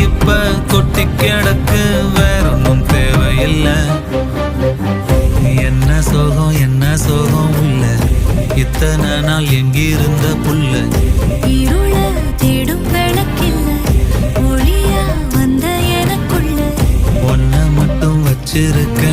இப்ப கொட்டி கிடக்கு, வேற ஒன்றும் தேவையில்லை. என்ன சோகம் உள்ள, இத்தனை நாள் எங்கிருந்த புள்ள. இருள தேடும் விளக்கில்ல, ஒளியா வந்த எனக்குள்ள. ஒன்ன மட்டும் வச்சிருக்க